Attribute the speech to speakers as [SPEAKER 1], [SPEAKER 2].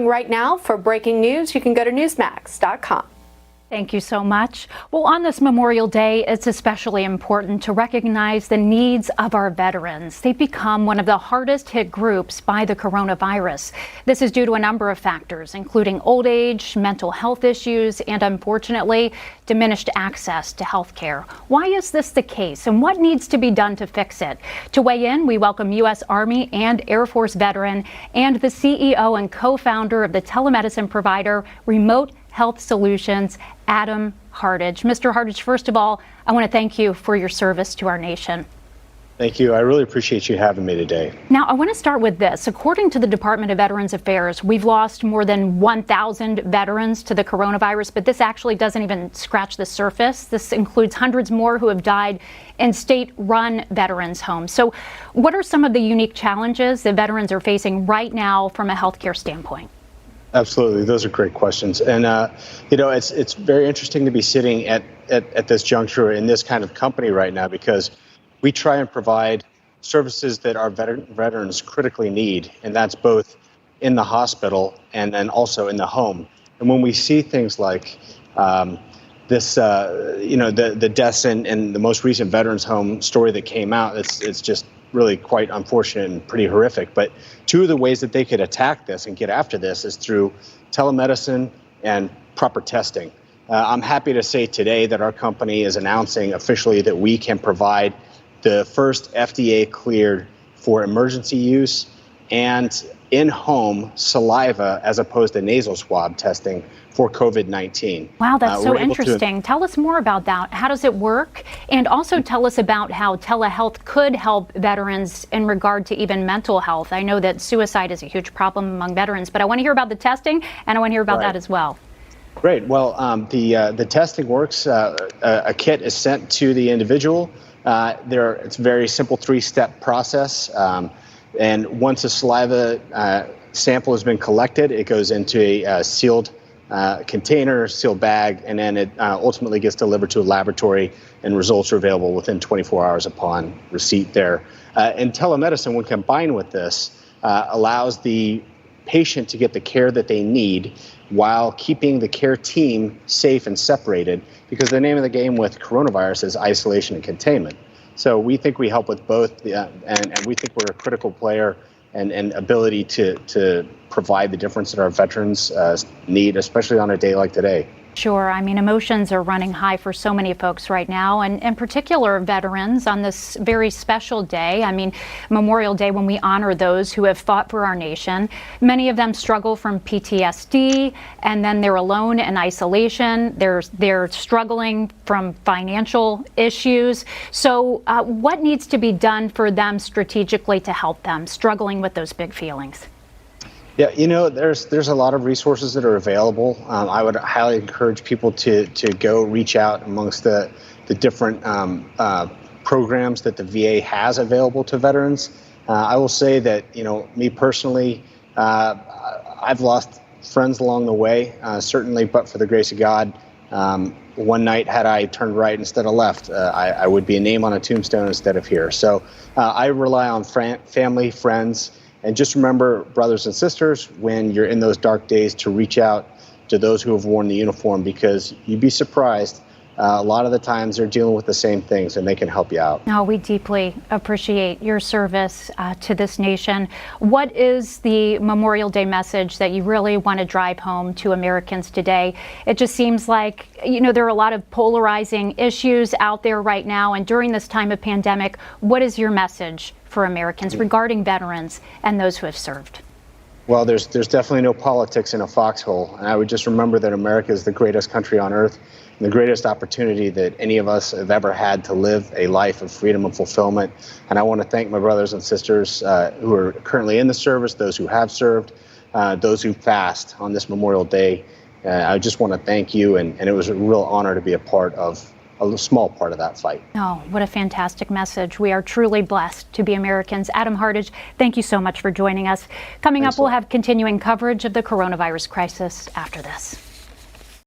[SPEAKER 1] Right now, for breaking news, you can go to Newsmax.com.
[SPEAKER 2] Thank you so much. Well, on this Memorial Day, it's especially important to recognize the needs of our veterans. They've become one of the hardest hit groups by the coronavirus. This is due to a number of factors, including old age, mental health issues, and unfortunately, diminished access to health care. Why is this the case, and what needs to be done to fix it? To weigh in, we welcome U.S. Army and Air Force veteran and the CEO and co-founder of the telemedicine provider Remote Health Solutions, Adam Hardage. Mr. Hardage, first of all, I want to thank you for your service to our nation.
[SPEAKER 3] Thank you. I really appreciate you having me today.
[SPEAKER 2] Now, I want to start with this. According to the Department of Veterans Affairs, we've lost more than 1,000 veterans to the coronavirus, but this actually doesn't even scratch the surface. This includes hundreds more who have died in state-run veterans' homes. So what are some of the unique challenges that veterans are facing right now from a healthcare standpoint?
[SPEAKER 3] Absolutely. Those are great questions. And, it's very interesting to be sitting at this juncture in this kind of company right now, because we try and provide services that our veterans critically need, and that's both in the hospital and then also in the home. And when we see things like this, the deaths in the most recent veterans home story that came out, it's just really quite unfortunate and pretty horrific. But two of the ways that they could attack this and get after this is through telemedicine and proper testing. I'm happy to say today that our company is announcing officially that we can provide the first FDA cleared for emergency use and in-home saliva as opposed to nasal swab testing for COVID-19.
[SPEAKER 2] Wow, that's so interesting. Tell us more about that. How does it work? And also tell us about how telehealth could help veterans in regard to even mental health. I know that suicide is a huge problem among veterans, but I want to hear about the testing, and I want to hear about that as well.
[SPEAKER 3] Great. Well, the testing works. A kit is sent to the individual. It's a very simple three-step process. And once a saliva sample has been collected, it goes into a sealed container, sealed bag, and then it ultimately gets delivered to a laboratory, and results are available within 24 hours upon receipt there. And telemedicine, when combined with this, allows the patient to get the care that they need while keeping the care team safe and separated, because the name of the game with coronavirus is isolation and containment. So we think we help with both, and we think we're a critical player and ability to provide the difference that our veterans need, especially on a day like today.
[SPEAKER 2] Sure. I mean, emotions are running high for so many folks right now, and in particular veterans on this very special day. I mean, Memorial Day, when we honor those who have fought for our nation. Many of them struggle from PTSD, and then they're alone in isolation. They're struggling from financial issues. So what needs to be done for them strategically to help them struggling with those big feelings?
[SPEAKER 3] Yeah, there's a lot of resources that are available. I would highly encourage people to go reach out amongst the different programs that the VA has available to veterans. I will say that, me personally, I've lost friends along the way, certainly, but for the grace of God, one night had I turned right instead of left, I would be a name on a tombstone instead of here. So I rely on family, friends. And just remember, brothers and sisters, when you're in those dark days, to reach out to those who have worn the uniform, because you'd be surprised. A lot of the times they're dealing with the same things, and they can help you out.
[SPEAKER 2] No, we deeply appreciate your service to this nation. What is the Memorial Day message that you really want to drive home to Americans today? It just seems like, there are a lot of polarizing issues out there right now. And during this time of pandemic, what is your message for Americans regarding veterans and those who have served?
[SPEAKER 3] Well, there's definitely no politics in a foxhole. And I would just remember that America is the greatest country on earth, and the greatest opportunity that any of us have ever had to live a life of freedom and fulfillment. And I want to thank my brothers and sisters who are currently in the service, those who have served, those who fast on this Memorial Day. I just want to thank you, and it was a real honor to be a part of a small part of that fight.
[SPEAKER 2] Oh, what a fantastic message. We are truly blessed to be Americans. Adam Hardage, thank you so much for joining us. Coming up, we'll have continuing coverage of the coronavirus crisis after this.